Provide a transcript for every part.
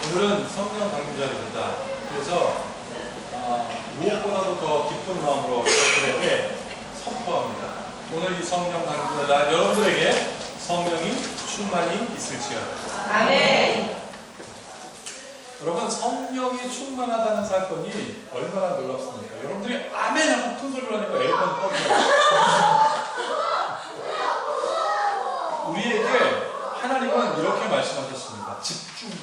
오늘은 성령 강림절입니다. 그래서 무엇보다도 더 기쁜 마음으로 여러분에게 선포합니다. 오늘 이 성령 강림절 날 여러분들에게 성령이 충만히 있을지어다. 아멘. 여러분, 성령이 충만하다는 사건이 얼마나 놀랍습니까? 여러분들이 아멘 하고 큰 소리로 하니까 에어컨 꺼져요. 우리에게 하나님은 이렇게 말씀하셨습니다. 집중해.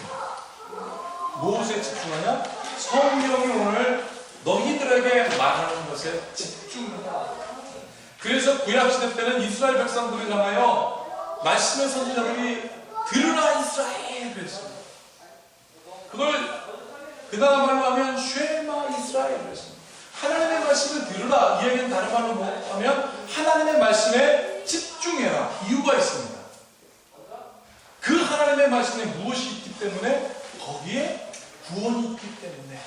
무엇에 집중하냐? 성령이 오늘 너희들에게 말하는 것에 집중하라. 그래서 구약시대 때는 이스라엘 백성들을 향하여 말씀의 선지자들이 들으라 이스라엘 그랬습니다. 그걸 그 나라 말로 하면 쉐마 이스라엘 그랬습니다. 하나님의 말씀을 들으라. 이 얘기는 다른 말로 하면 하나님의 말씀에 집중해라. 이유가 있습니다. 그 하나님의 말씀에 무엇이 있기 때문에? 거기에 구원이 있기 때문에.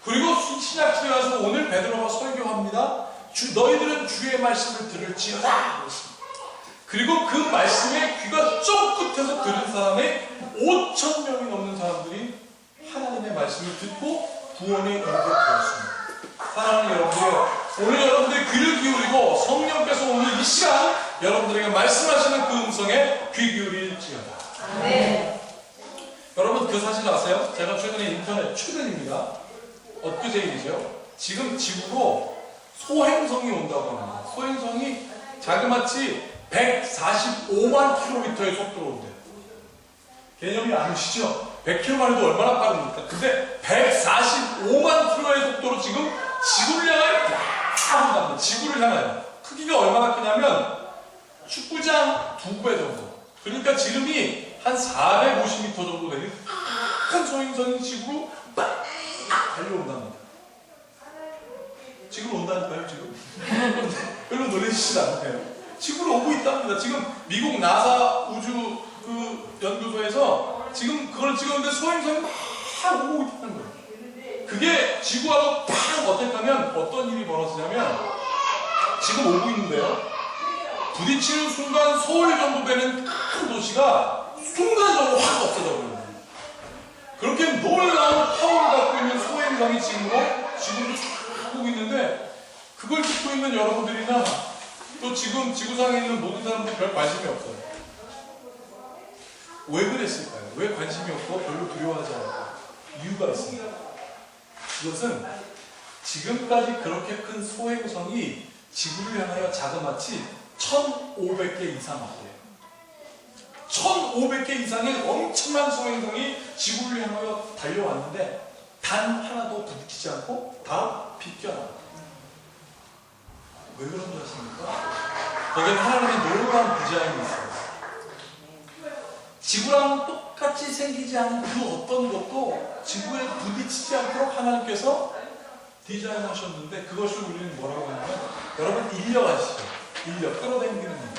그리고 신약시대에 와서 오늘 베드로가 설교합니다. 너희들은 주의 말씀을 들을지어다 그랬습니다. 그리고 그 말씀에 귀가 쫑긋해서 들은 사람의 5,000명이 넘는 사람들이 하나님의 말씀을 듣고 구원에 이르게 되었습니다. 사랑하는 여러분들, 오늘 여러분들이 귀를 기울이고 성령께서 오늘 이 시간 여러분들에게 말씀하시는 그 음성에 귀 기울일지어다. 네. 여러분 그 사실 아세요? 제가 최근에 인터넷 최근입니다. 엊그제 일이죠. 지금 지구로 소행성이 온다고 합니다. 소행성이 자그마치 145만 킬로미터의 속도로 온대요. 개념이 안 오시죠? 100km만 해도 얼마나 빠릅니까? 근데 145만 킬로의 속도로 지금 지구를 향하여 팍 온답니다. 지구를 향하여. 크기가 얼마나 크냐면 축구장 2배 정도. 그러니까 지름이 한 450m 정도 되는 큰 소행성이 지구로 막 달려온답니다. 지구로 온다니까요, 지금. 별로 놀라시지 않으세요? 지구로 오고 있답니다. 지금 미국 나사 우주 그 연구소에서 지금 그걸 찍었는데 소행성이 막 오고 있다는 거예요. 그게 지구하고 팍 어택하면 어떤 일이 벌어지냐면 지금 오고 있는데요. 부딪히는 순간 서울 정도 되는 큰 도시가 순간적으로 확 없어져 버립니다. 그렇게 놀라운 파워를 갖고 있는 소행성이 지구를 쫙 오고 있는데 그걸 찍고 있는 여러분들이나 또 지금 지구상에 있는 모든 사람들 별 관심이 없어요. 왜 그랬을까요? 왜 관심이 없고 별로 두려워하지 않을까요? 이유가 있습니다. 그것은 지금까지 그렇게 큰 소행성이 지구를 향하여 자그마치 1,500개 이상 왔대요. 1,500개 이상의 엄청난 소행성이 지구를 향하여 달려왔는데 단 하나도 부딪히지 않고 다 비껴나갑니다. 왜 그런 줄 아십니까? 거기에 하나님의 놀라운 디자인이 있어요. 지구랑 똑같이 생기지 않은 그 어떤 것도 지구에 부딪히지 않도록 하나님께서 디자인하셨는데 그것을 우리는 뭐라고 하냐면 여러분 인력 아시죠? 인력, 끌어당기는 힘.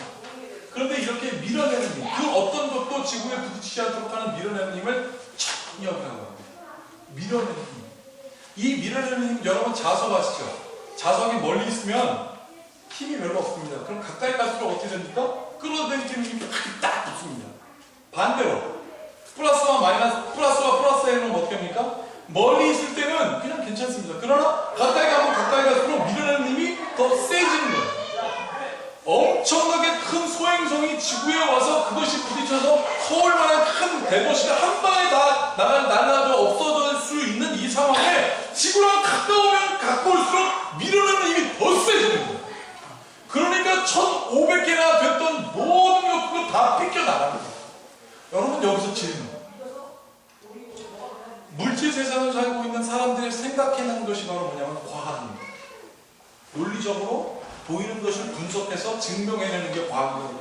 그런데 이렇게 밀어내는 힘, 그 어떤 것도 지구에 부딪히지 않도록 하는 밀어내는 힘을 청력이라고 합니다. 밀어내는 힘. 이 밀어내는 힘, 여러분 자석 아시죠? 자석이 멀리 있으면 힘이 별로 없습니다. 그럼 가까이 갈수록 어떻게 됩니까? 끌어당기는 힘이 딱 붙습니다. 반대로 플러스와 플러스에 놓으면 어떻게 합니까? 멀리 있을 때는 그냥 괜찮습니다. 그러나 가까이 가면 가까이 갈수록 밀어내는 힘이 더 세지는 거예요. 엄청나게 큰 소행성이 지구에 와서 그것이 부딪혀서 서울만한 큰 대도시가 한 방에 다 날아져 없어질 수 있는 이 상황에 지구랑 가까우면 가까울수록 밀어내는 힘이 더 세지는 거예요. 그러니까 1,500개나 됐던 모든 것들도 다 삐껴나갑니다. 여러분 여기서 질문. 물질 세상을 살고 있는 사람들이 생각해내는 것이 바로 뭐냐면 과학입니다. 논리적으로 보이는 것을 분석해서 증명해내는 게 과학이거든요.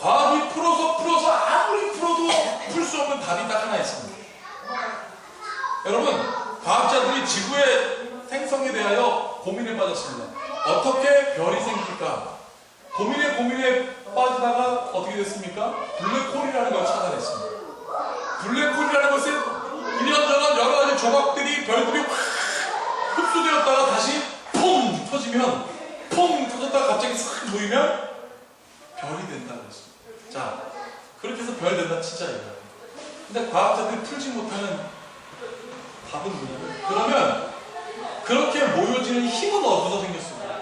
과학이 풀어서 아무리 풀어도 풀 수 없는 답이 딱 하나 있습니다. 여러분, 과학자들이 지구의 생성에 대하여 고민에 빠졌습니다. 어떻게 별이 생길까? 고민에 빠지다가 어떻게 됐습니까? 블랙홀이라는 걸 찾아냈습니다. 블랙홀이라는 것은 이런저런 여러 가지 조각들이 별들이 확 흡수되었다가 다시 퐁 터지면 퐁 터졌다가 갑자기 싹 모이면 별이 된다고 했습니다. 자, 그렇게 해서 별 된다 치자 이거예요. 근데 과학자들이 풀지 못하는 답은 뭐냐면, 그러면 그렇게 모여지는 힘은 어디서 생겼습니까?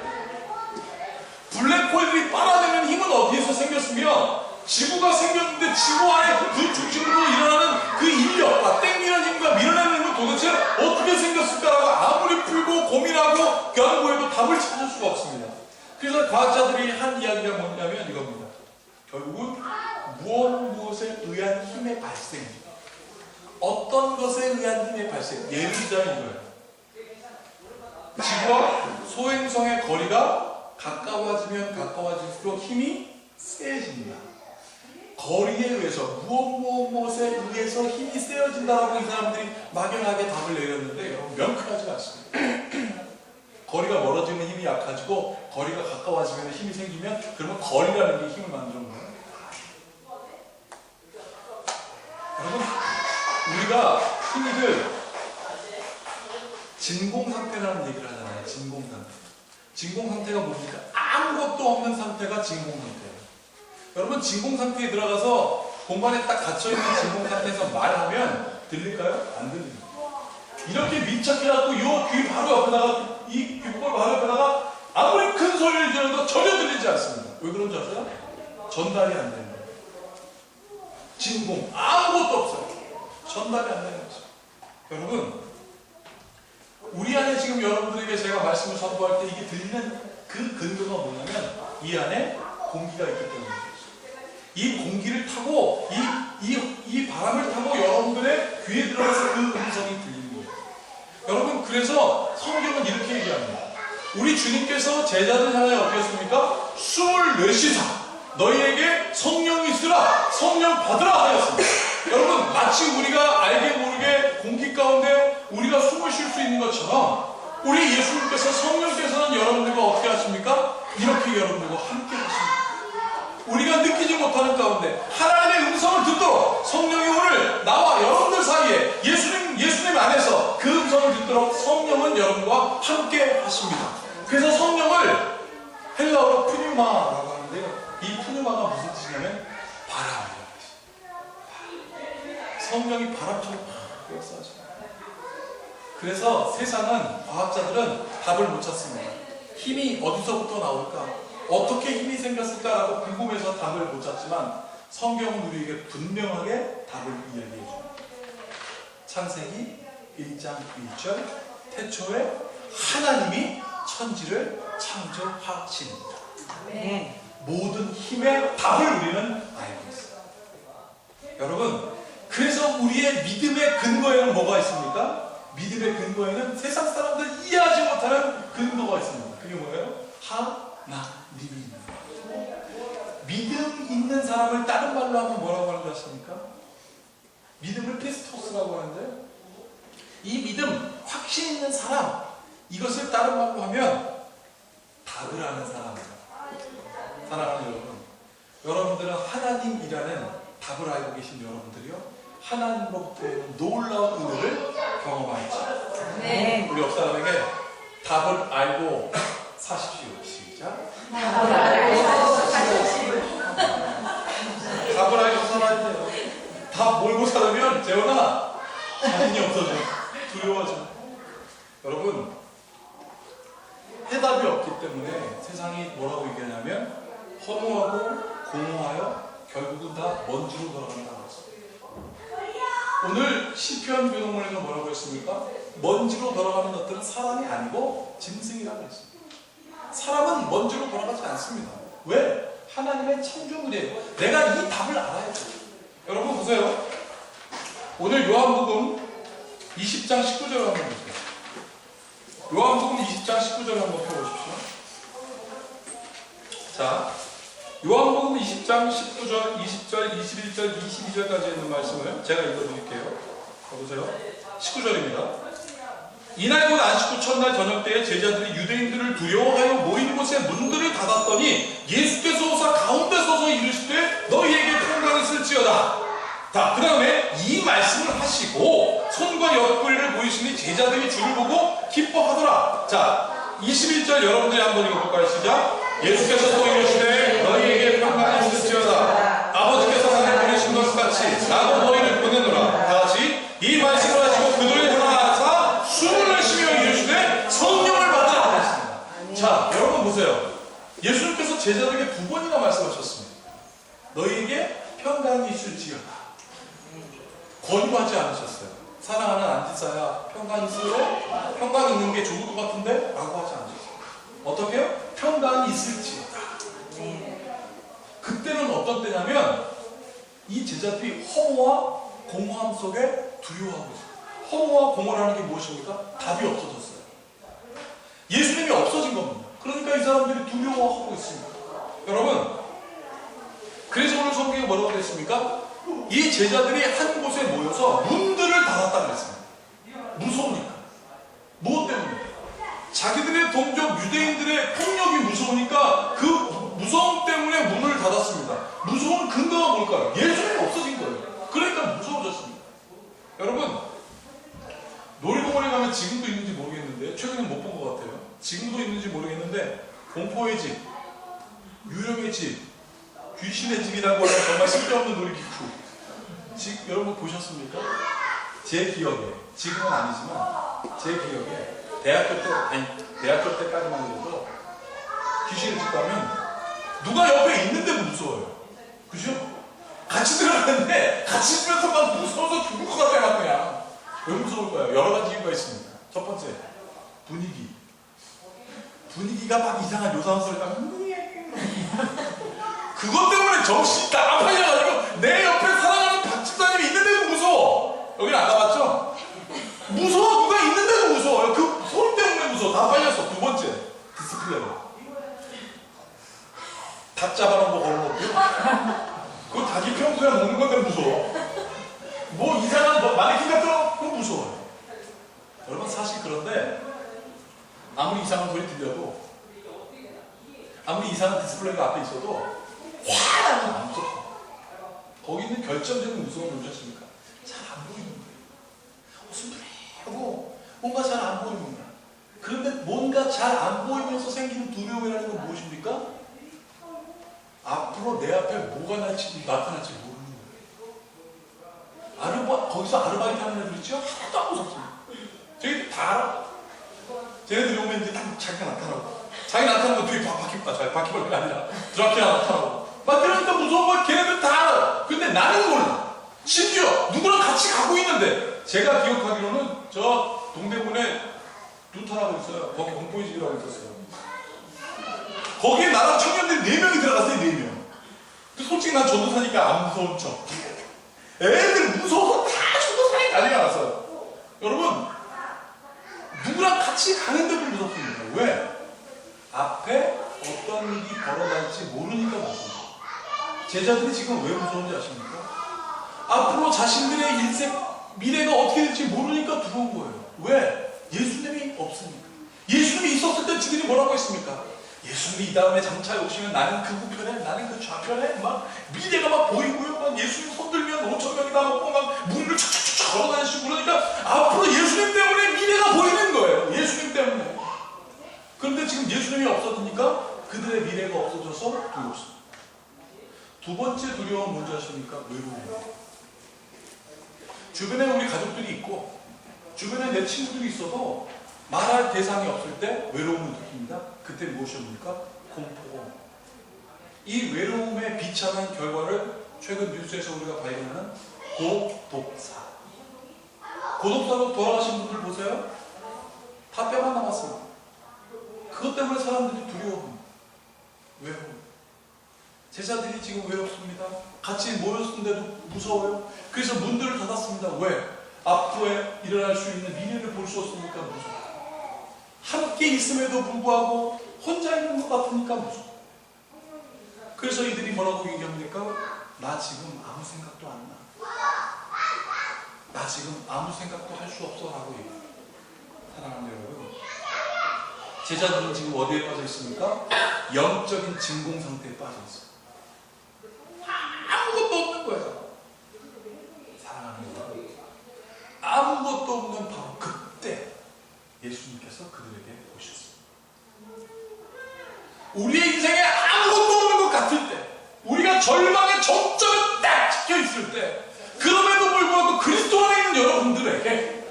블랙홀들이 빨아들이는 힘은 어디에서 생겼으며, 지구가 생겼는데 지구 안에 그 중심으로 일어나는 그 인력과 땡기는 힘과 밀어내는 힘은 도대체 어떻게 생겼을까라고 아무리 풀고 고민하고 연구해도 답을 찾을 수가 없습니다. 그래서 과학자들이 한 이야기가 뭐냐면 이겁니다. 결국은 무엇에 의한 힘의 발생입니다. 어떤 것에 의한 힘의 발생. 예를 들자면 이거예요. 지구와 소행성의 거리가 가까워지면 가까워질수록 힘이 세집니다. 거리에 의해서 무엇에 의해서 힘이 세어진다라고 이 사람들이 막연하게 답을 내렸는데 여러분 명쾌하지 않습니다. 거리가 멀어지면 힘이 약해지고 거리가 가까워지면 힘이 생기면 그러면 거리라는 게 힘을 만드는 거예요. 여러분 우리가 흔히들 진공상태라는 얘기를 하잖아요. 진공상태. 진공상태가 뭡니까? 아무것도 없는 상태가 진공상태예요. 여러분 진공상태에 들어가서 공간에 딱 갇혀있는 진공상태에서 말하면 들릴까요? 안 들립니다. 이렇게 밀착해갖고 요 귀 바로 옆에다가 이 귓볼 바로 옆에다가 아무리 큰 소리를 들어도 전혀 들리지 않습니다. 왜 그런 줄 아세요? 전달이 안 되는 거예요. 진공 아무것도 없어요. 전달이 안 되는 거죠. 여러분 우리 안에 지금 여러분들에게 제가 말씀을 선포할 때 이게 들리는 그 근거가 뭐냐면 이 안에 공기가 있기 때문입니다. 이 공기를 타고 이 바람을 타고 여러분들의 귀에 들어가서 그 음성이 들리는 거예요. 여러분 그래서 성경은 이렇게 얘기합니다. 우리 주님께서 제자들 향하여 어떻게 했습니까? 24시사 너희에게 성령이 있으라 성령 받으라 하였습니다. 여러분 마치 우리가 알게 모르게 공기 가운데 우리가 숨을 쉴 수 있는 것처럼 우리 예수님께서 성령께서는 여러분들과 어떻게 하십니까? 이렇게 여러분들과 함께 하십니다. 우리가 느끼지 못하는 가운데 하나님의 음성을 듣도록 성령이 오늘 나와 여러분들 사이에 예수님 안에서 그 음성을 듣도록 성령은 여러분과 함께 하십니다. 그래서 성령을 헬라어로 푸뉴마라고 하는데요. 이 푸뉴마가 무슨 뜻이냐면 바람이라는 뜻이에요. 성령이 바람처럼 역사하십니다. 그래서 세상은 과학자들은 답을 못 찾습니다. 힘이 어디서부터 나올까? 어떻게 힘이 생겼을까라고 궁금해서 답을 못 찾지만 성경은 우리에게 분명하게 답을 이야기해 줍니다. 창세기 1장 1절 태초에 하나님이 천지를 창조하십니다. 모든 힘의 답을 우리는 알고 있어요. 여러분 그래서 우리의 믿음의 근거에는 뭐가 있습니까? 믿음의 근거에는 세상 사람들 이해하지 못하는 근거가 있습니다. 그게 뭐예요? 하나님이 있는 거예요. 믿음 있는 사람을 다른 말로 하면 뭐라고 하는 줄 아십니까? 믿음을 피스토스라고 하는데 이 믿음, 확신 있는 사람 이것을 다른 말로 하면 답을 아는 사람입니다. 사랑하는 여러분들은 하나님이라는 답을 알고 계신 여러분들이요 하나님으로부터의 놀라운 은혜를 경험하였죠. 네. 우리 옆 사람에게 답을 알고 사십시오. 시작. 답을 알고 사십시오. 답을 알고 살아야 돼요. 답 몰고 살면 재원아 자신이 없어져. 두려워져. 여러분 해답이 없기 때문에 세상이 뭐라고 얘기하냐면 허무하고 공허하여 결국은 다 먼지로 돌아간다고 했습니다. 오늘 시편 교동문에서 뭐라고 했습니까? 먼지로 돌아가는 것들은 사람이 아니고 짐승이라고 했습니다. 사람은 먼지로 돌아가지 않습니다. 왜? 하나님의 창조물이에요. 내가 이 답을 알아야 돼요. 여러분 보세요. 오늘 요한복음 20장 19절 한번 보세요. 요한복음 20장 19절 한번 펴보십시오. 자, 요한복음 20장 19절, 20절, 21절, 22절까지 있는 말씀을 제가 읽어드릴게요. 보세요. 19절입니다. 이날 곧 안식 후 첫날 저녁 때에 제자들이 유대인들을 두려워하여 모인 곳에 문들을 닫았더니 예수께서 오사 가운데 서서 이르시되 너희에게 평강이 있을지어다. 자, 그 다음에 이 말씀을 하시고 손과 옆구리를 보이시니 제자들이 주를 보고 기뻐하더라. 자, 21절 여러분들이 한번 읽어볼까요? 시작. 예수께서 또 이르시되 너희에게 평강이 있을지어다. 아버지께서 나를 보내신 것 같이 나도 너희를 보내노라. 예수님께서 제자들에게 2번이나 말씀하셨습니다. 너희에게 평강이 있을지어다. 권유하지 않으셨어요. 사랑하는 안티사야, 평강 있을래? 평강 있는 게 좋을 것 같은데? 라고 하지 않으셨어요. 어떻게 해요? 평강이 있을지어다. 그때는 어떤 때냐면 이 제자들이 허무와 공허함 속에 두려워하고 있어요. 허무와 공허라는 게 무엇입니까? 답이 없어졌어요. 예수님이 없어진 겁니다. 그러니까 이 사람들이 두려워하고 있습니다. 여러분, 그래서 오늘 성경에 뭐라고 그랬습니까? 이 제자들이 한 곳에 모여서 문들을 닫았다고 그랬습니다. 무서우니까. 무엇 때문에? 자기들의 동족 유대인들의 폭력이 무서우니까 그 무서움 때문에 문을 닫았습니다. 무서운 근거가 뭘까요? 예수님이 없어진 거예요. 그러니까 무서워졌습니다. 여러분, 놀이공원에 가면 지금도 있는지 모르겠는데, 최근에 못 본 것 같아요. 지금도 있는지 모르겠는데, 공포의 집, 유령의 집, 귀신의 집이라고 하는 정말 쓸데없는 놀이기구. 지금 여러분 보셨습니까? 제 기억에, 지금은 아니지만 제 기억에 대학교 때까지만 해도 귀신의 집 가면 누가 옆에 있는데도 무서워요. 그죠? 같이 들어가는데 같이 있으면서 막 무서워서 죽을 것 같아요. 막 그냥. 왜 무서울 거예요? 여러 가지 이유가 있습니다. 첫 번째, 분위기가 막 이상한 요상스럽다. 그것 때문에 정신이 다 팔려가지고 내 옆에 사랑하는 박 집사님이 있는데도 무서워. 여기는 안 가봤죠? 무서워. 누가 있는데도 무서워요. 그 소리 때문에 무서워. 다 팔렸어. 2번째, 디스플레이. 닭 잡아놓은 거 걸어놓고요. 그거 닭이 평소에 먹는 건데 무서워. 뭐 이상한 마네킹 같은 거 그거 무서워요. 여러분, 사실 그런데 아무리 이상한 소리 들려도, 아무리 이상한 디스플레이가 앞에 있어도 화나면 안 무서워. 거기 있는 결정적인 무서움이 뭔지 아십니까? 잘 안 보이는 거예요. 숨분해하고 뭔가 잘 안 보입니다. 그런데 뭔가 잘 안 보이면서 생기는 두려움이라는 건 무엇입니까? 앞으로 내 앞에 뭐가 나타날지 모르는 거예요. 거기서 아르바이트 하는 애들 있죠? 하나도 안 무섭습니다. 저희들 다 알아. 쟤네들이 오면 이제 딱 자기가 나타나고, 자기 나타나는 거 뒤에 바퀴벌레가 아니라 드라큘라 나타나고 막 그러니까 무서운 걸 걔네들 다 알아. 근데 나는 몰라. 심지어 누구랑 같이 가고 있는데, 제가 기억하기로는 저 동대문에 루타라고 있어요. 거기 공포의 집이라고 있었어요. 거기에 나랑 청년들이 4명이 들어갔어요. 4명. 솔직히 난 전도사니까 안 무서운 척. 애들 무서워서 다 전도사에 난리가 났어요. 여러분, 누구랑 같이 가는데도 무섭습니다. 왜? 앞에 어떤 일이 벌어질지 모르니까 무섭습니다. 제자들이 지금 왜 무서운지 아십니까? 앞으로 자신들의 일생, 미래가 어떻게 될지 모르니까 두려운 거예요. 왜? 예수님이 없으니까. 예수님이 있었을 때 지들이 뭐라고 했습니까? 예수님이 이 다음에 장차에 오시면 나는 그 우편에, 나는 그 좌편에 막 미래가 막 보이고요. 막 예수님 손 들면 5,000명이 다 먹고 막 문을 촥촥촥 걸어다니시고 그러니까 앞으로 예수님 때문에 미래가 보이는 거예요. 예수님 때문에. 그런데 지금 예수님이 없어지니까 그들의 미래가 없어져서 두렵습니다. 2번째 두려움은 뭔지 아십니까? 외로움입니다. 주변에 우리 가족들이 있고 주변에 내 친구들이 있어도 말할 대상이 없을 때 외로움을 느낍니다. 그때 무엇입니까? 공포. 이 외로움의 비참한 결과를 최근 뉴스에서 우리가 발견하는 고독사. 고독사로 돌아가신 분들 보세요. 다 뼈만 남았어요. 그것 때문에 사람들이 두려워합니다. 외로움. 제자들이 지금 외롭습니다. 같이 모였는데도 무서워요. 그래서 문들을 닫았습니다. 왜? 앞으로 일어날 수 있는 미래를 볼 수 없으니까 무서워요. 함께 있음에도 불구하고 혼자 있는 것 같으니까 무서워. 그래서 이들이 뭐라고 얘기합니까? 나 지금 아무 생각도 안 나. 나 지금 아무 생각도 할 수 없어 라고 얘기해요. 사랑하는 여러분, 제자들은 지금 어디에 빠져 있습니까? 영적인 진공 상태에 빠져 있어요. 아무것도 없는 거예요. 사랑하는 여러분, 아무것도 없는 바로 그때 예수님께서 그들에게 오셨습니다. 우리의 인생에 아무것도 없는 것 같을 때, 우리가 절망의 정점에 딱 찍혀 있을 때, 그럼에도 불구하고 그리스도 안에 있는 여러분들에게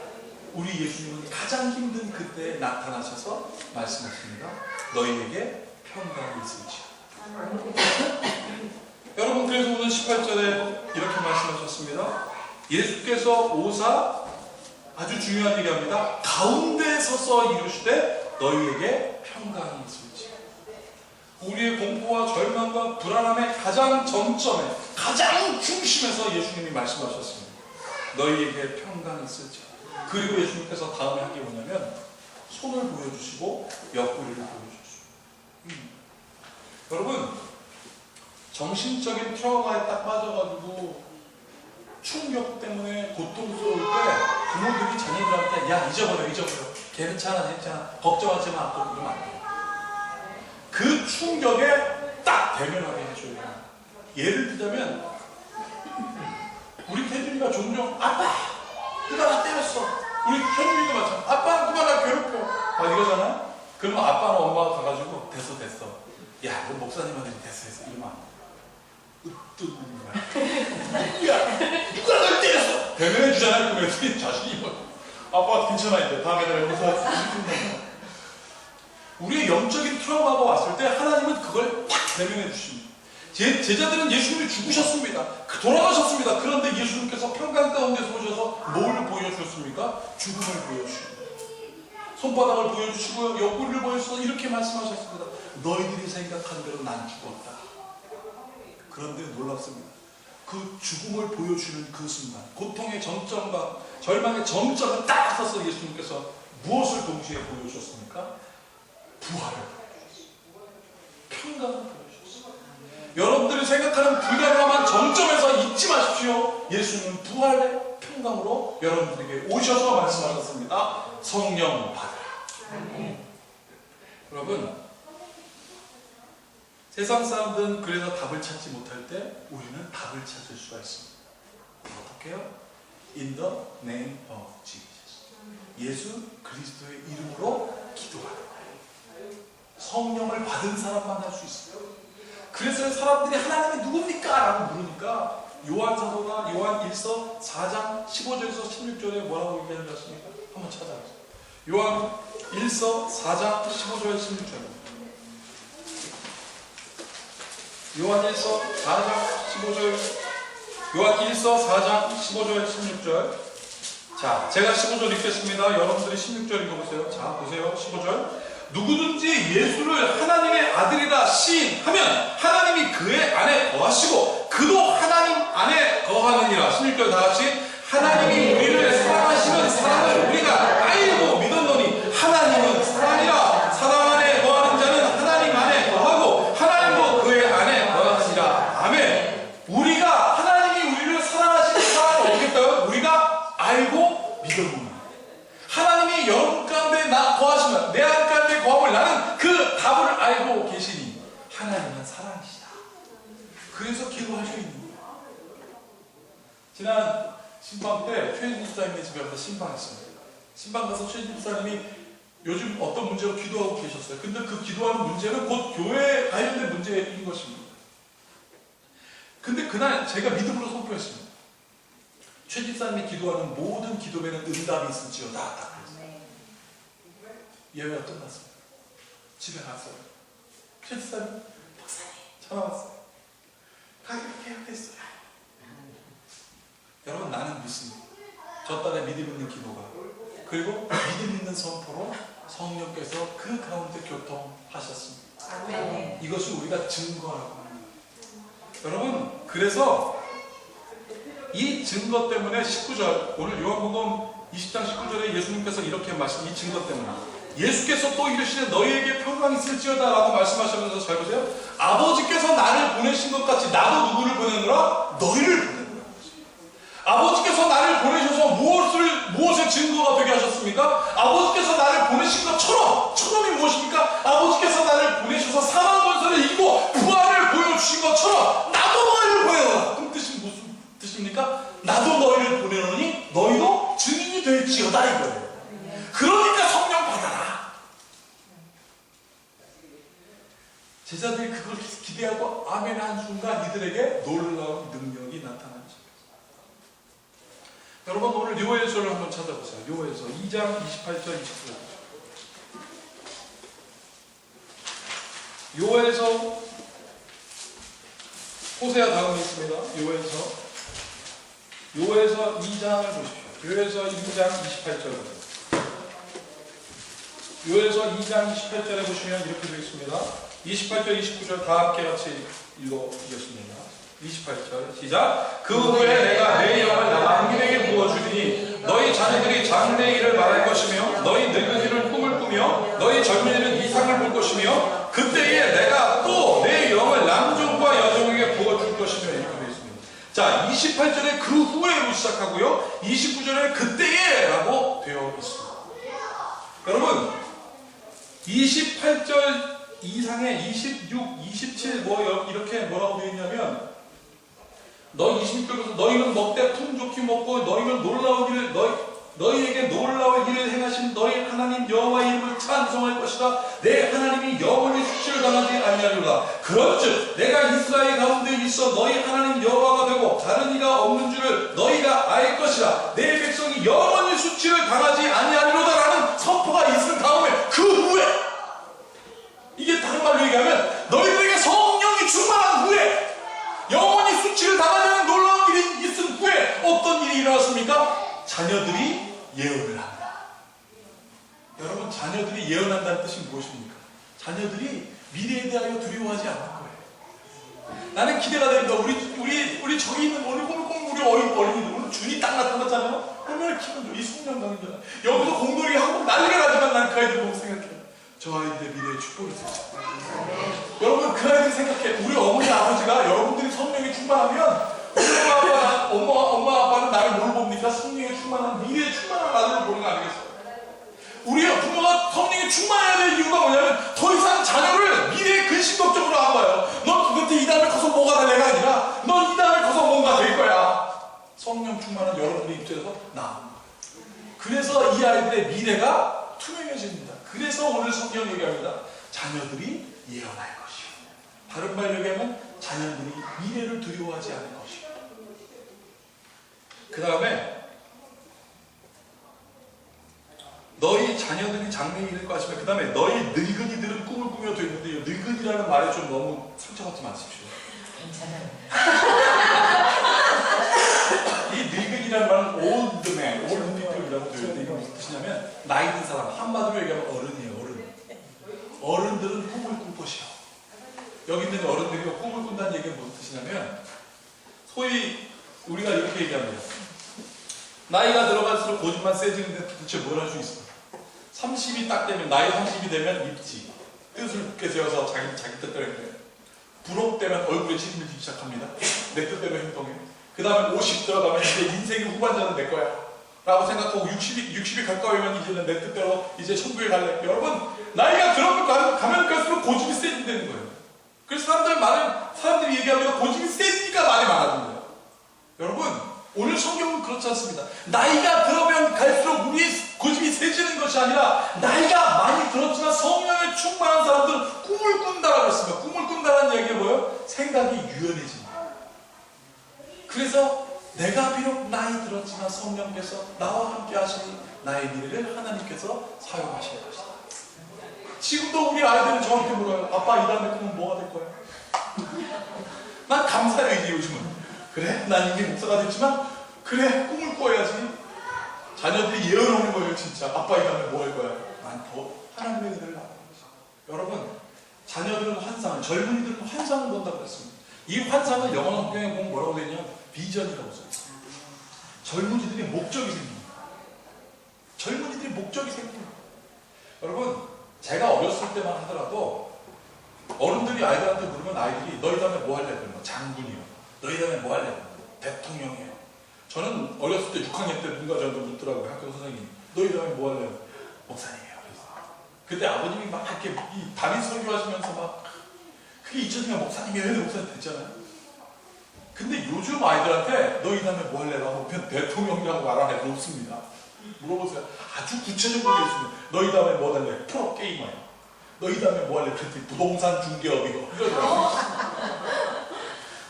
우리 예수님은 가장 힘든 그때에 나타나셔서 말씀하십니다. 너희에게 평강이 있을지어다. 18절에 이렇게 말씀하셨습니다. 예수께서 오사 아주 중요한 얘기합니다. 가운데 서서 이루시되 너희에게 평강이 있을지. 우리의 공포와 절망과 불안함의 가장 정점에, 가장 중심에서 예수님이 말씀하셨습니다. 너희에게 평강이 있을지. 그리고 예수님께서 다음에 한 게 뭐냐면 손을 보여주시고 옆구리를 보여주시고. 여러분, 정신적인 트라우마에 딱 빠져가지고 충격 때문에 고통스러울 때 부모들이 자녀들한테 야 잊어버려 괜찮아 걱정하지 마 그러면 안 돼요. 그 충격에 딱 대면하게 해줘야 돼요. 예를 들자면 우리 태준이가 종종 아빠 누가 나 때렸어. 우리 현준이도 마찬가지. 아빠 누가 나 괴롭혀 막 이러잖아. 그러면 아빠나 엄마가 가가지고 됐어 야 너 목사님한테 됐어 이러면 안 돼. 으뜸 야 누가 널 때렸어. 대면해 주잖아요. 그 애들이 자신이 아빠 괜찮아 이제 다음에 내가 용서할 수 있는. 우리의 영적인 트라우마가 왔을 때 하나님은 그걸 딱 대면해 주십니다. 제자들은 예수님이 죽으셨습니다. 돌아가셨습니다. 그런데 예수님께서 평강 가운데서 오셔서 뭘 보여주셨습니까? 죽음을 보여주십니다. 손바닥을 보여주시고 옆구리를 보여주셔서 이렇게 말씀하셨습니다. 너희들이 생각한 대로 난 죽었다. 그런데 놀랍습니다. 그 죽음을 보여주는 그 순간, 고통의 정점과 절망의 정점을 딱 서서 예수님께서 무엇을 동시에 보여주셨습니까? 부활을 보여주셨습니다. 평강을 보여주셨습니다. 여러분들이 생각하는 불가능한 정점에서 잊지 마십시오. 예수님은 부활의 평강으로 여러분들에게 오셔서 말씀하셨습니다. 성령 받으라. 여러분, 세상 사람들은 그래서 답을 찾지 못할 때 우리는 답을 찾을 수가 있습니다. 어떻게요? In the name of Jesus. 예수 그리스도의 이름으로 기도하는 거예요. 성령을 받은 사람만 할 수 있어요. 그래서 사람들이 하나님이 누굽니까? 라고 물으니까 요한 사도가 요한 1서 4장 15절에서 16절에 뭐라고 얘기하는 것 같습니까? 한번 찾아보세요. 요한 1서 4장 15절 16절. 요한 1서 4장 15절, 요한 1서 4장 15절 16절. 자, 제가 15절 읽겠습니다. 여러분들이 16절 읽어보세요. 자, 보세요. 15절. 누구든지 예수를 하나님의 아들이라 시인하면 하나님이 그의 안에 거하시고 그도 하나님 안에 거하느니라. 16절 다같이. 하나님이 우리를 사랑하시는 사랑을 우리가 알고 믿었노니 하나님은 사랑이라. 사랑 안에 거하는 자는 하나님 안에 거하고 하나님도 그의 안에 거하시니라. 아멘. 우리가 하나님이 우리를 사랑하시는 사랑을 어떻게 했다고요? 우리가 알고 믿었노니. 하나님이 여러분 가운데 거하시면 내 안 가운데 거함을 나는 그 답을 알고 계시니 하나님은 사랑이시다. 그래서 기도할 수 있는 거예요. 지난 신방 때 최진 집사님의 집에 가서 신방했습니다. 신방 가서 최진 집사님이 요즘 어떤 문제로 기도하고 계셨어요. 근데 그 기도하는 문제는 곧 교회에 관련된 문제인 것입니다. 근데 그날 제가 믿음으로 선포했습니다. 최 집사님이 기도하는 모든 기도에는 응답이 있을지어다. 딱 그랬어요. 예배가 끝났습니다. 집에 갔어요. 최 집사님, 박사님 전화 왔어요. 가기로 계약됐어요. 여러분, 나는 믿습니다. 저 딸의 믿음 있는 기도가, 그리고 믿음 있는 선포로 성령께서 그 가운데 교통하셨습니다. 아멘. 이것이 우리가 증거라고 합니다. 여러분, 그래서 이 증거 때문에 19절, 오늘 요한복음 20장 19절에 예수님께서 이렇게 말씀, 이 증거 때문에 예수께서 또 이르시되 너희에게 평강이 있을지어다 라고 말씀하시면서 잘 보세요. 아버지께서 나를 보내신 것 같이 나도 누구를 보내느라? 너희를 보내느라. 아버지께서 나를 보내셔서 무엇의 증거가 되게 하셨습니까? 아버지께서 나를 보내신 것처럼, 처럼이 무엇입니까? 아버지께서 나를 보내셔서 사망 권세를 이기고 부활을 보여주신 것처럼 나도 너희를 보내노라. 그 뜻이 무슨 뜻입니까? 나도 너희를 보내노니 너희도 증인이 될지어다 이거예요. 그러니까 성령 받아라. 제자들이 그걸 기대하고 아멘 한 순간 이들에게 놀라운 능력이 나타나죠. 여러분, 오늘 요엘서를 한번 찾아보세요. 요엘서 2장 28절 29절. 요엘서 호세아 다음에 있습니다. 요에서 2장을 보십시오. 요에서 2장 28절입니다. 요에서 2장 28절에 보시면 이렇게 되어 있습니다. 28절, 29절 다 함께 같이 읽어보겠습니다. 28절 시작. 그 후에 내가 내 영을 남에게 부어주리니 너희 자녀들이 장래일을 말할 것이며 너희 늙은이는 꿈을 꾸며 너희 젊은이는 이상을 볼 것이며 그때에 내가 또 내 영을 남종과 여종에게 부어줄 것이며 이렇게 되어 있습니다. 자, 28절에 그 후에로 시작하고요, 29절에 그때에 라고 되어 있습니다. 여러분 28절 이상에 26, 27 이렇게 뭐라고 되어 있냐면 너 26절에서 너희는 먹되 풍족히 먹고 너희는 놀라운 일을 너희에게 놀라운 일을 행하신 너희 하나님 여호와의 이름을 찬송할 것이다. 내 하나님이 영원히 수치를 당하지 아니하리로다. 그런즉 내가 이스라엘 가운데 있어 너희 하나님 여호와가 되고 다른 이가 없는 줄을 너희가 알 것이다. 내 백성이 영원히 수치를 당하지 아니하리로다라는 선포가 있은 다음에 그 후에, 이게 다른 말로 얘기하면 너희들에게 성령이 충만한 후에, 영원히 수치를 당하지 않은 놀라운 일이 있은 후에 어떤 일이 일어났습니까? 자녀들이 예언을 합니다. 여러분, 자녀들이 예언한다는 뜻이 무엇입니까? 자녀들이 미래에 대하여 두려워하지 않는 거예요. 나는 기대가 됩니다. 우리 저기 있는 우리 어린이들 오늘 준이 딱 나타났잖아요. 얼마나 기분 좋아. 이 숙명 가는 줄 알아. 여기서 공돌이 한국 난리가 나지만 난 그 아이들 보고 생각해요. 저 아이들의 미래에 축복이 있어요. 여러분, 그 아이들 생각해. 우리 어머니 아버지가 여러분들이 성령이 충만하면 엄마 아빠는 나를 뭘 봅니까? 성령이 충만한, 미래에 충만한 아들을 보는 거 아니겠어요? 우리 부모가 성령이 충만해야 될 이유가 뭐냐면 더 이상 자녀를 미래에 근심걱정으로 안 봐요. 넌 그때 이 다음에 커서 뭐가 될래가 아니라 넌 이 다음에 커서 뭔가 될 거야. 성령 충만한 여러분의 입장에서 나. 그래서 이 아이들의 미래가 투명해집니다. 그래서 오늘 성경 얘기합니다. 자녀들이 예언할 것이요. 다른 말로 얘기하면 자녀들이 미래를 두려워하지 않을 것이요. 그 다음에 너희 자녀들이 장래에 이를 것이며, 그 다음에 너희 늙은이들은 꿈을 꾸며 되는데요. 늙은이라는 말에 좀 너무 상처받지 마십시오. 괜찮아요. 이 늙은이라는 말은 old man, old people이라고 되어 있는데 이게 무슨 뜻이냐면 나이 든 사람, 한마디로 얘기하면 어른이에요. 어른들은 꿈을 꿀 것이요. 여기 있는 어른들이 꿈을 꾼다는 얘기가 무슨 뜻이냐면, 소위 우리가 이렇게 얘기합니다. 나이가 들어갈수록 고집만 세지는데 도대체 뭘 할 수 있어? 30이 딱 되면, 나이 30이 되면 입지, 뜻을 굳게 세워서 자기 뜻대로 행동해. 부록되면 얼굴에 책임을 지기 시작합니다. 내 뜻대로 행동해. 그 다음에 50 들어가면 이제 인생의 후반전은 내 거야 라고 생각하고 60이 가까이 오면 이제는 내 뜻대로 이제 천국에 갈래. 여러분, 나이가 가면 갈수록 고집이 세진다는 거예요. 그래서 사람들이 얘기하면 고집이 세지니까 말이 많아진 거예요. 여러분, 오늘 성경은 그렇지 않습니다. 나이가 들어면 갈수록 우리의 고집이 세지는 것이 아니라 나이가 많이 들었지만 성령에 충만한 사람들은 꿈을 꾼다라고 했습니다. 꿈을 꾼다는 얘기가 뭐예요? 생각이 유연해집니다. 그래서 내가 비록 나이 들었지만 성령께서 나와 함께 하시니 나의 미래를 하나님께서 사용하실 것이다. 지금도 우리 아이들은 저한테 물어요. 아빠 이 다음에 꿈은 뭐가 될 거야? 난 감사해요. 이제 요즘은. 그래? 난 이게 목사가 됐지만 그래, 꿈을 꿔야지. 자녀들이 예언하는 거예요. 진짜 아빠 이 다음에 뭐 할 거야? 난 더 하나님의 은혜를 나누는 거죠. 여러분, 자녀들은 환상을, 젊은이들은 환상을 본다고 했습니다. 이 환상을 영어 성경에 보면 뭐라고 되냐? 비전이라고 써요. 젊은이들이 목적이 생깁니다. 젊은이들이 목적이 생깁니다. 여러분, 제가 어렸을 때만 하더라도 어른들이 아이들한테 물으면 아이들이 너희 다음에 뭐 할래? 그러면 장군이요. 너희 다음에 뭐 할래? 대통령이요. 저는 어렸을 때 6학년 때 누가 저한테 묻더라고요. 학교 선생님이. 너희 다음에 뭐 할래? 목사님이에요. 그때 아버님이 막 이렇게 이 담임 설교하시면서 막 그게 2000년간 목사님이에요. 근데 목사님 됐잖아요. 근데 요즘 아이들한테 너희 다음에 뭐 할래? 라고 그냥 대통령이라고 말하는 애들 없습니다. 물어보세요. 아주 구체적으로 되어 있습니다. 너희 다음에 뭐 할래? 프로게이머야. 너희 다음에 뭐 할래? 그랬더니 부동산 중개업이고 이러더라고요.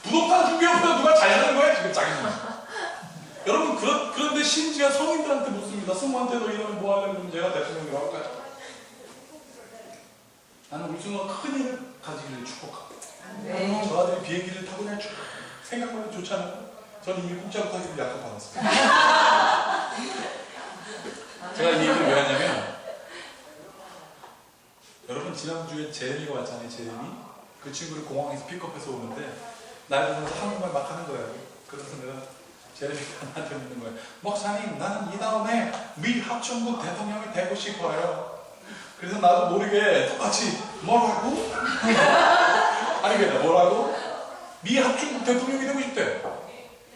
부동산 중개업보다 누가 잘 사는 거야 지금 자기는. 여러분, 그런데 심지어 성인들한테 묻습니다. 스모한테 너희 다음에 뭐 할래? 그러면 제가 대통령이라고 할까요? 나는 우리 친구가 큰 일을 가지기를 축복합니다. 네. 저 아들이 비행기를 타고 그냥 쭉 생각만 해도 좋지 않아요? 저는 이미 공짜로 타기로 약속 받았어요. 제가 이 얘기를 왜 하냐면, 여러분 지난주에 제레미가 왔잖아요. 제레미. 그 친구를 공항에서 픽업해서 오는데 날 보면서 한국말 막 하는 거예요. 그래서 내가 제레미가 나한테 묻는 거예요. 목사님, 나는 이 다음에 미 합중국 대통령이 되고 싶어요. 그래서 나도 모르게 똑같이 뭐라고? 아니 그냥 뭐라고? 미 합중국 대통령이 되고 싶대.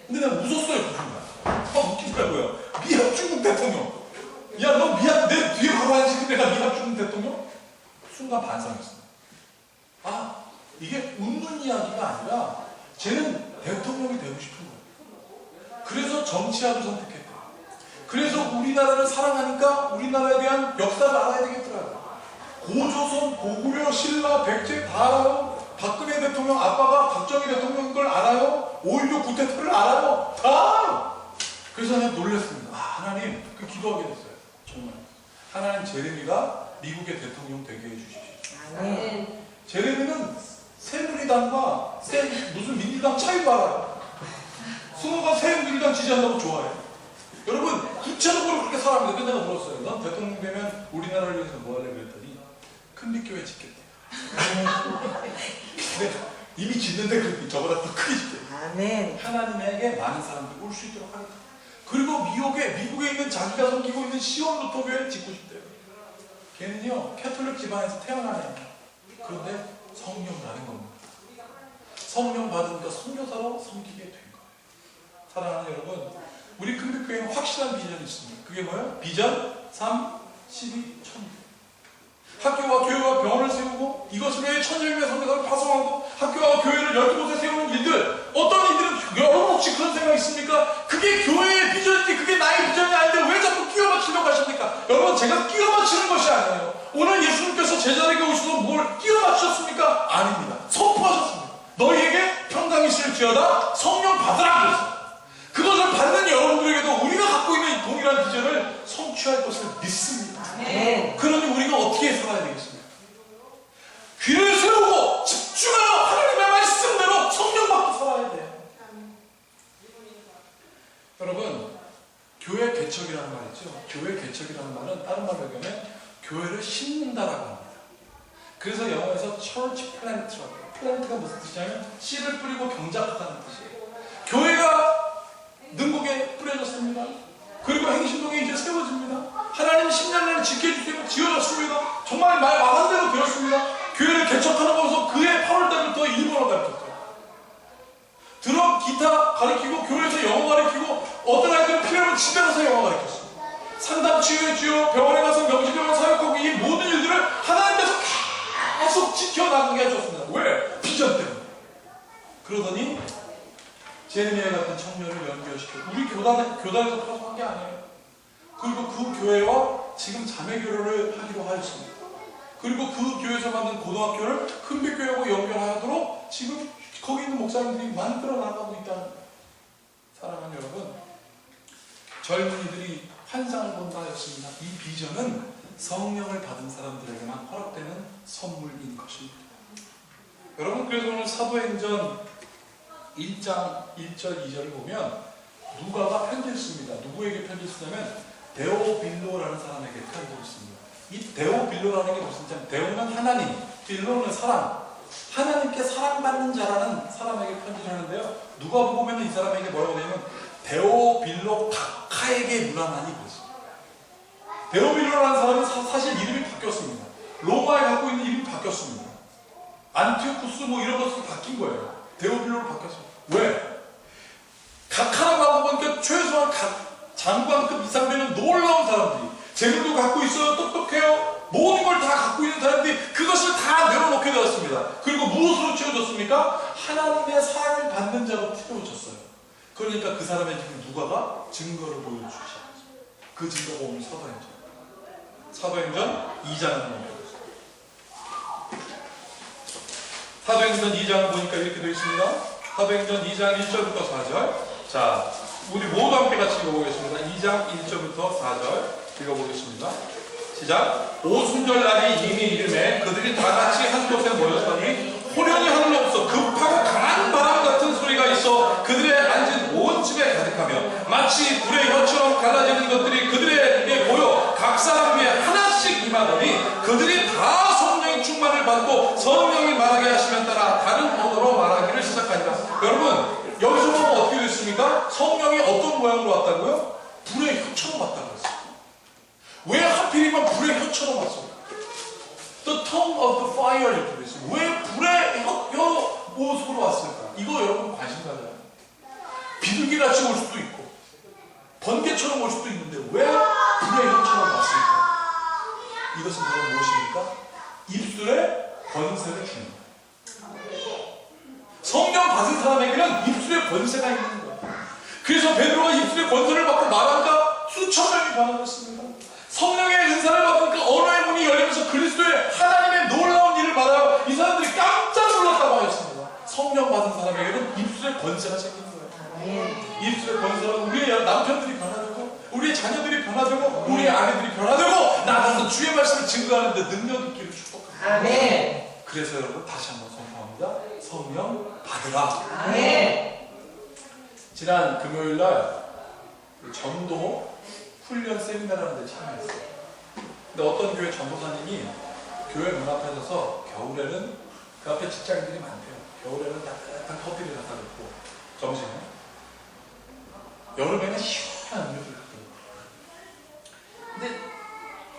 근데 내가 웃었어요. 그 순간. 웃기더라고요. 미 합중국 대통령. 야, 너 내 뒤에 바로 앉으신 내가 미 합중국 대통령? 순간 반성했어요. 아, 이게 웃는 이야기가 아니라 쟤는 대통령이 되고 싶은 거예요. 그래서 정치학을 선택했대요. 그래서 우리나라를 사랑하니까 우리나라에 대한 역사를 알아야 되겠더라고요. 고조선, 고구려, 신라, 백제 다 알아요. 박근혜 대통령 아빠가 박정희 대통령 걸 알아요. 5.16 구테타를 알아요. 다 알아요. 그래서 내가 놀랐습니다. 아, 하나님, 그 기도하게 됐어요. 정말. 하나님 제레미가 미국의 대통령 되게 해주십시오. 네. 제레미는 새누리당과 무슨 민주당 차이도 알아요. 승호가 새누리당 지지한다고 좋아해요. 여러분, 구체적으로 그렇게 살아갑니다. 근데 내가 물었어요. 넌 대통령 되면 우리나라를 위해서 뭐 할래? 그랬더니 큰빛교회 짓겠대. 근데 이미 짓는데 저보다 더 크게 짓대. 아멘. 하나님에게 많은 사람들이 올 수 있도록 하겠다. 그리고 미국에 있는 자기가 섬기고 있는 시온 루터 교회를 짓고 싶대요. 걔는요, 캐톨릭 집안에서 태어나네요. 그런데 성령이라는 겁니다. 성령 받으니까 선교사로 섬기게 된 거예요. 사랑하는 여러분, 우리 큰빛교회는 확실한 비전이 있습니다. 그게 뭐예요? 비전 3, 12, 1000. 학교와 교회와 병원을 세우고 이것을 위해 1000여명의 선교사를 파송하고 학교와 교회를 12곳에 세우는 일들. 어떤 일들은 여러분 혹시 그런 생각 있습니까? 그게 교회의 비전이지 그게 나의 비전이 아닌데 왜 자꾸 끼워 맞추려고 하십니까? 여러분, 제가 끼워 맞추는 것이 아니에요. 오늘 예수님께서 제자에게 오셔서 뭘 끼워 맞추셨습니까? 아닙니다. 선포하셨습니다. 너희에게 평강이 있을지어다 성령 받으라 그랬어요. 그것을 받는 여러분들에게도 우리가 갖고 있는 동일한 비전을 성취할 것을 믿습니다. 네. 그러니 우리가 어떻게 살아야 되겠습니까? 귀를 세우고 집중하여 하나님의 말씀대로 성령 받고 살아야 돼요. 여러분, 교회 개척이라는 말 있죠? 교회 개척이라는 말은 다른 말로 얘기하면 교회를 심는다라고 합니다. 그래서 영어에서 church plant라고 해요. plant가 무슨 뜻이냐면 씨를 뿌리고 경작하다는 뜻이에요. 교회가 능곡에 뿌려졌습니다. 그리고 행신동에 이제 세워집니다. 하나님 10년을 지켜주시고 지어졌습니다. 정말 말한 대로 되었습니다. 교회를 개척하는 것으로 그해 8월 달부터 일본어 가르쳤죠. 드럼, 기타 가르치고 교회에서 영어 가르치고 어떤 아이들은 필요하면 집에 가서 영어 가르쳤어요. 상담 치유해주요, 병원에 가서 명실병원 사역하고 이 모든 일들을 하나님께서 계속 지켜나가게 해줬습니다. 왜? 비전 때문에. 그러더니 제레미야 같은 청년을 연결시켜 우리 교단에서 파송한 게 아니에요. 그리고 그 교회와 지금 자매교회를 하기로 하였습니다. 그리고 그 교회에서 만든 고등학교를 큰빛교회하고 연결하도록 지금 거기 있는 목사님들이 만들어 나가고 있다는 거예요. 사랑하는 여러분, 젊은이들이 환상을 본다 했습니다. 이 비전은 성령을 받은 사람들에게만 허락되는 선물인 것입니다. 여러분, 그래서 오늘 사도행전 1장 1절 2절을 보면 누가가 편지를 씁니다. 누구에게 편지를 쓰냐면 데오빌로라는 사람에게 편지를 씁니다. 이 데오빌로라는 게 무슨 뜻이냐면 데오는 하나님, 빌로는 사랑, 하나님께 사랑받는 자라는 사람에게 편지를 하는데요. 누가 보면 이 사람에게 뭐라고 하냐면 데오빌로 각하에게 문안하니 그랬어요. 데오빌로라는 사람은 사실 이름이 바뀌었습니다. 로마에 갖고 있는 이름이 바뀌었습니다. 안티오쿠스 뭐 이런 것도 바뀐 거예요. 데오빌로로 바뀌었습니다. 왜? 각하라고 하고 보니까 최소한 장관급 이상 되는 놀라운 사람들이 재능도 갖고 있어요. 똑똑해요. 모든 걸 다 갖고 있는 사람들이 그것을 다 내려놓게 되었습니다. 그리고 무엇으로 채워졌습니까? 하나님의 사랑을 받는 자로 채워졌어요. 그러니까 그 사람의 지금 누가가 증거를 보여주기 시작했습니다. 그 증거가 오늘 사도행전 2장을 보면 사도행전 2장을 보니까 이렇게 되어 있습니다. 사도행전 2장 1절부터 4절. 자, 우리 모두 함께 같이 읽어보겠습니다. 2장 1절부터 4절 읽어보겠습니다. 시작. 오순절 날이 이미 이름에 그들이 다 같이 한 곳에 모였더니 호련히 하늘로 없어. 급하고 강한 바람 같은 소리가 있어 그들의 앉은 온 집에 가득하며 마치 불의 혀처럼 갈라지는 것들이 그들에게 보여 각 사람 위에 하나씩 임하더니 그들이 다 성령의 충만을 받고 성령이 말하게 하시면 따라 다른 언어로 말하기를 시작하니라. 여러분 여기서 보면 어떻게 됐습니까? 성령이 어떤 모양으로 왔다고요? 불의 혀처럼 왔다고 했어요. 왜 하필이면 불의 혀처럼 왔어요? The tongue of the fire 이렇게 됐어요. 왜 불의 혀 모습으로 왔을까? 이거 여러분 관심 가져요. 비둘기같이 올 수도 있고 번개처럼 올 수도 있는데 왜 불의 혀처럼 왔을까? 이것은 바로 무엇입니까? 입술에 권세를 주는 거예요. 성령 받은 사람에게는 입술에 권세가 있는 거예요. 그래서 베드로가 입술에 권세를 받고 말하니까 수천 명이 변화됐습니다. 성령의 은사를 받으니까 언어의 문이 열리면서 그리스도의 하나님의 놀라운 일을 말하여 이 사람들이 깜짝 놀랐다고 하였습니다. 성령 받은 사람에게는 입술에 권세가 생기는 거예요. 입술의 권세는 우리의 남편들이 변화되고 우리의 자녀들이 변화되고 우리의 아내들이 변화되고 나가서 주의 말씀을 증거하는데 능력 있기를 축복합니다. 아멘. 그래서 여러분 다시 한번 선포합니다. 성령 받으라. 아멘. 지난 금요일날 전도 훈련 세미나라는 데 참여했어요. 근데 어떤 교회 전도사님이 교회 문 앞에 서서 겨울에는 그 앞에 직장인들이 많대요. 겨울에는 따뜻한 커피를 갖다 놓고 점심에 여름에는 시원한 음료를 갖다 놓고 근데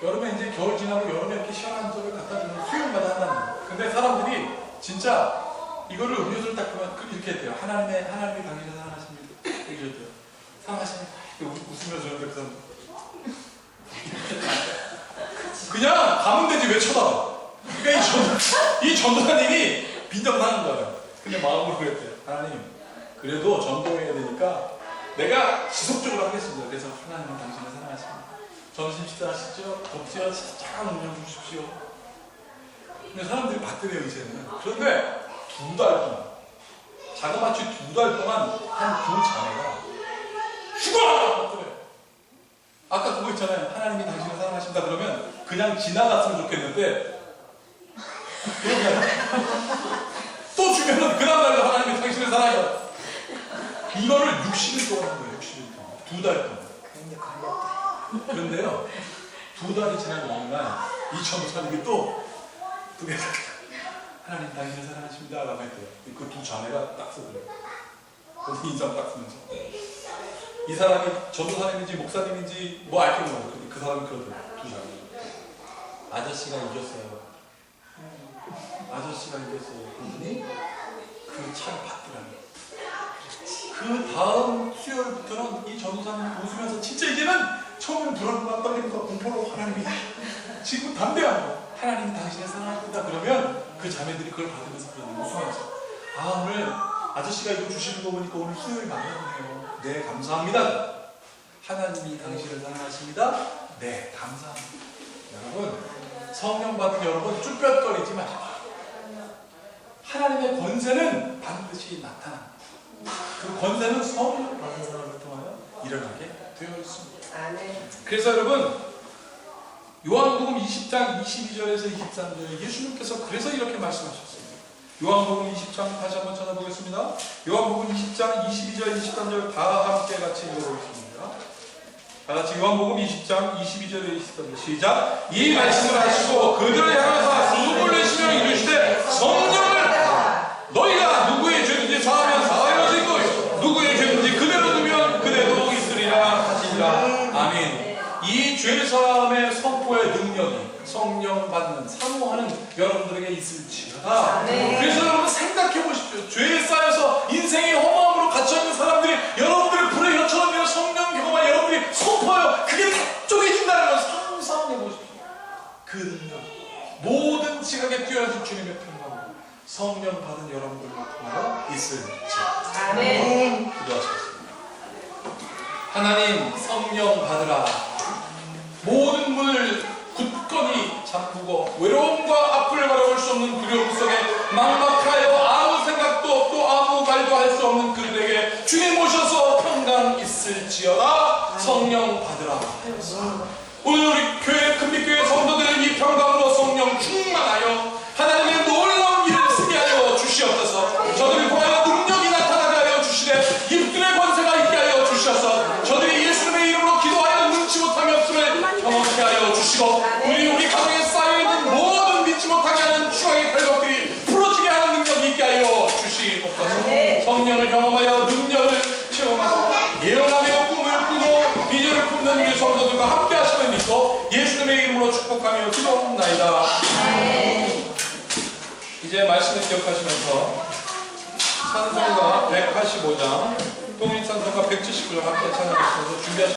여름에 이제 겨울 지나고 여름에 이렇게 시원한 음료를 갖다 주면 수요일마다 한다는 거예요. 근데 사람들이 진짜 이거를 음료수를 딱 보면 이렇게 했대요. 하나님이 당신을 사랑하십니다. 이렇게 했대요. 사랑하십니다. 웃으면서 저런데 그 사람 그냥 가면 되지 왜 쳐다봐. 그러니까 이 전도사님이 빈정상한 거예요. 근데 마음으로 그랬대요. 하나님 그래도 전도해야 되니까 내가 지속적으로 하겠습니다. 그래서 하나님은 당신을 사랑하십니다. 점심 식사하시죠? 덥지요? 차가운 음료 주십시오. 근데 사람들이 받더래요 이제는. 그런데 2달 동안 자그마치 2달 동안 한 두 자매가 죽어라! 받더래요. 아까 그거 있잖아요. 하나님이 당신을 사랑하신다 그러면 그냥 지나갔으면 좋겠는데 또 주면은 그 다음날에 하나님이 당신을 사랑한다. 이거를 60일 동안 한 거예요. 60일 동안. 2달 동안. 그런데요. 2달이 지난 어느 날 이 전도사님이 또 내가 하나님 당신을 사랑하십니다 라고 했대요. 그 두 자매가 딱 쓰더래요. 그래서 인상 딱 쓰면서 이 사람이 전도사님인지 목사님인지 뭐 알 필요가 없어요. 그 사람이 그러더라고요. 두 사람이. 아저씨가 이겼어요. 아저씨가 이겼어요. 그러더니 그 차를 받더라고요. 그 다음 수요일부터는 이 전도사님이 웃으면서 진짜 이제는 처음에는 불안과 떨림과 공포로 하나님이 지금 담대하고 하나님이 당신을 사랑합니다. 그러면 그 자매들이 그걸 받으면서 그러더니 웃으면서 아 오늘 아저씨가 이거 주시는 거 보니까 오늘 수요일 만나보네요. 네 감사합니다. 하나님이 당신을 사랑하십니다. 네 감사합니다. 여러분 성령 받은 여러분 쭈뼛거리지 마십시오. 하나님의 권세는 반드시 나타납니다. 그 권세는 성령 받은 사람을 통하여 일어나게 되어 있습니다. 그래서 여러분 요한복음 20장 22절에서 23절에 예수님께서 그래서 이렇게 말씀하셨습니다. 요한복음 20장 다시 한번 찾아보겠습니다. 요한복음 20장 22절 23절 다 함께 같이 읽어보겠습니다. 다 같이 요한복음 20장 22절에 23절 시작. 이 말씀을 하시고 그들을 향하사 숨을 내쉬며 이르시되 성령을 너희가 누구의 죄든지 사하면 사하여질 것이요 누구의 죄든지 그대로 두면 그대로 있으리라 하시니라. 아멘. 이 죄사함의 선포의 능력이 성령 받는 사모하는 여러분들에게 있을지어다. 그래서 여러분 생각해 보십시오. 죄에 쌓여서 인생의 허무함으로 갇혀있는 사람들이 여러분들의 불의 혀처럼 되는 성령 경험을 여러분들이 선포하여 그게 다 쪼개진다는 걸 상상해 보십시오. 그 능력 모든 지각에 뛰어나신 주님의 평강 성령 받은 여러분들을 통하여 있을지어다. 아멘. 기도하시겠습니다. 하나님 성령 받으라. 모든 문을 굳건히 잠그고 외로움과 앞을 바라볼 수 없는 두려움 속에 막막하여 아무 생각도 없고 아무 말도 할 수 없는 그들에게 주님 오셔서 평강 있을지어다. 성령 받으라. 오늘 우리 교회 큰빛교회 성도들은 이 평강으로 성령 충만하여 하나님의 놀라운 일을 쓰게 하여 주시옵소서. 이름으로 축복하며 기도합나이다. 이제 말씀을 기억하시면서 찬송가 185장, 통일 찬송가 179장 함께 찬양하시면서 준비하시면